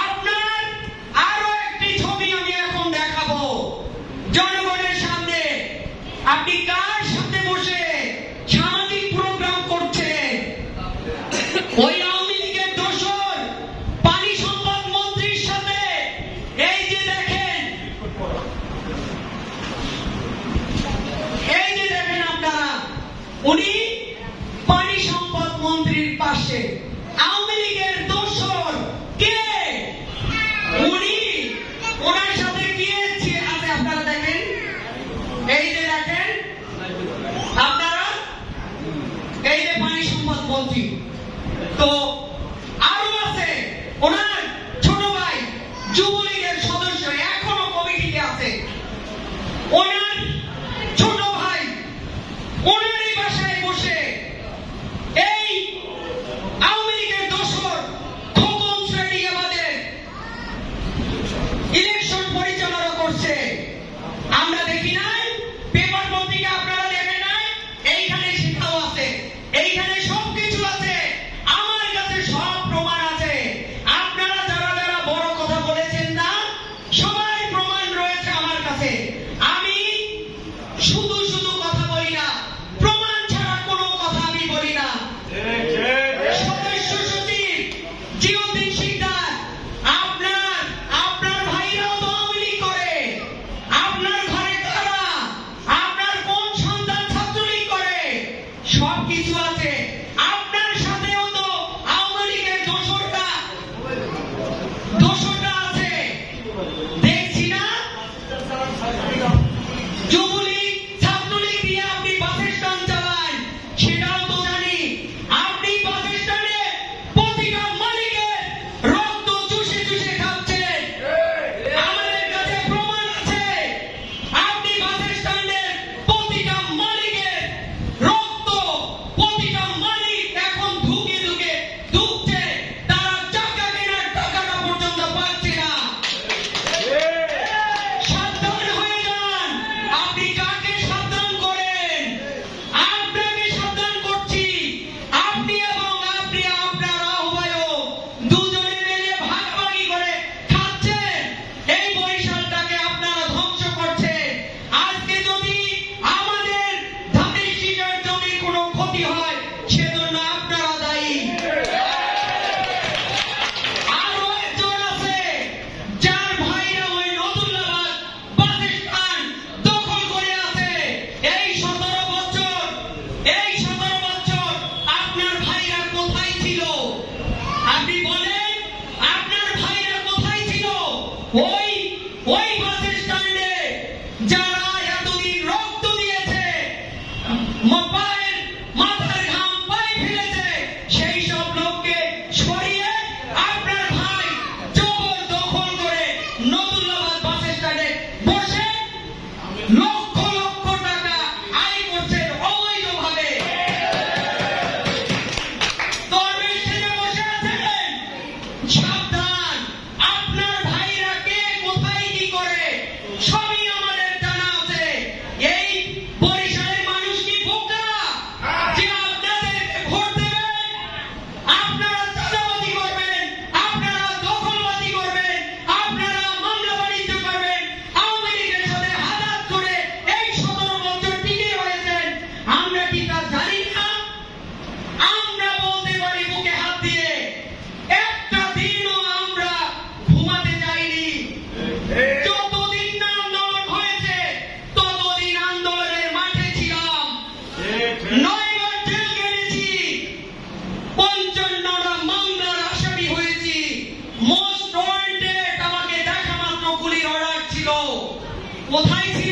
আপনার আরো একটি ছবি আমি এখন দেখাবো জনগণের সামনে। আপনি কার সাথে বসে সামাজিক প্রোগ্রাম করছেন? ওই আওয়ামী লীগের দোসর পানি সম্পদ মন্ত্রীর সাথে। এই যে দেখেন, এই যে দেখেন আপনারা, উনি পানি সম্পদ মন্ত্রীর পাশে। আওয়ামী লীগের দোসর কে? উনি ওনার সাথে কি আছে আপনারা দেখেন। এই যে দেখেন আপনারা, এই যে পানি সম্পদ মন্ত্রী। তো আরো আছে ওনার ছোট ভাই যুবলীগের সদস্য, এখনো কমিটিতে আছে। ওনার ছোট ভাই ওনারই বাসায় বসে এই আওয়ামী লীগের দোসর খোকন শ্রেণী আমাদের ইলেকশন পরিচালনা করছে। আমরা দেখি নাই, পেপার পত্রিকা আপনারা দেখেন নাই, এইখানে সেটাও আছে, এইখানে সবকিছু আছে, আমার কাছে সব প্রমাণ আছে। আপনারা যারা যারা বড় কথা বলেছেন না, সবাই প্রমাণ রয়েছে আমার কাছে। আমি শুধু শুধু কথা বলি না, প্রমাণ ছাড়া কোনো কথা আমি বলি না। সদস্য সচিব জিয়াউদ্দিন শিকদার, আপনার ভাইরাও তো আওয়ামী লীগ করে। আপনার ঘরে কারা, আপনার কোন সন্তান ছাত্রলীগ করে, সবকিছু আছে। আপনার সাথেও তো আওয়ামী লীগের দোসরটা আছে, দেখছি না? যুবলীগ ছাত্রলীগ দিয়ে আপনি বাস স্ট্যান্ড চালান, সেটাও তো জানি। আপনি বাস স্ট্যান্ডে প্রতিটা মালিকের রক্ত চুষে চুষে খাচ্ছেন, আমাদের কাছে প্রমাণ আছে। আপনি বাস স্ট্যান্ডের প্রতিটা মালিকের রক্ত, প্রতিটা মালিক এখন ধুকে ধুকে ধুকছে, তারা চাকা কেনার টাকাটা পর্যন্ত পাচ্ছে না। সাবধান হয়ে যান। আপনি কাকে সাবধান করেন? আপনাকে সাবধান করছি। আপনি এবং আপনার আহ্বায়ক দুজনে মিলে ভাগাভাগি করে খাচ্ছেন। এই বরিশালটাকে আপনারা ধ্বংস করছেন। আজকে যদি আমাদের ধানের শীষের জমির কোনো ক্ষতি হয়, সেজন্য আপনারা দায়ী। আরো একজন আছে যার ভাইরা ওই নতুল্লাবাদ বাস স্ট্যান্ড দখল করে আছে। এই 17 বছর আপনার ভাইরা কোথায় ছিল? আপনি বলেন, আপনার ভাইরা কোথায় ছিল? ওই বাস স্ট্যান্ডে যারা এতদিন রক্ত দিয়েছে, মাথার ঘাম পায়ে ফেলেছে, সেই সব লোককে সরিয়ে আপনার ভাই জবরদখল করে নতুল্লাবাদ বাস স্ট্যান্ডে বসে লক্ষ লক্ষ টাকা আয় করছেন অবৈধভাবে। দরবেশ সেজে বসে আছেন। সাবধান, আপনার ভাইরা কে কোথায় কি করে সবই আমাদের জানা আছে। এই বরিশালের মানুষ কি বোকা যে আপনাদেরকে ভোট দেবেন? আপনারা চাঁদাবাজি করবেন, আপনারা দখলবাজি করবেন, আপনারা মামলা বাণিজ্য করবেন, আওয়ামী লীগের সাথে হাত ধরে এই 17 বছর টিকে রয়েছেন। আমরা কি তা জানি না? আমরা বলতে পারি বুকে হাত দিয়ে, একটা দিনও আমরা ঘুমাতে যাইনি। যতদিন না আন্দোলন হয়েছে, ততদিন আন্দোলনের মাঠে ছিলাম। 9 বার জেল কেটেছি, 55টা মামলার আসামি হয়েছি। মোস্ট ওয়ান্টেড আমাকে দেখা মাত্র গুলির অর্ডার ছিল। কোথায় ছিল?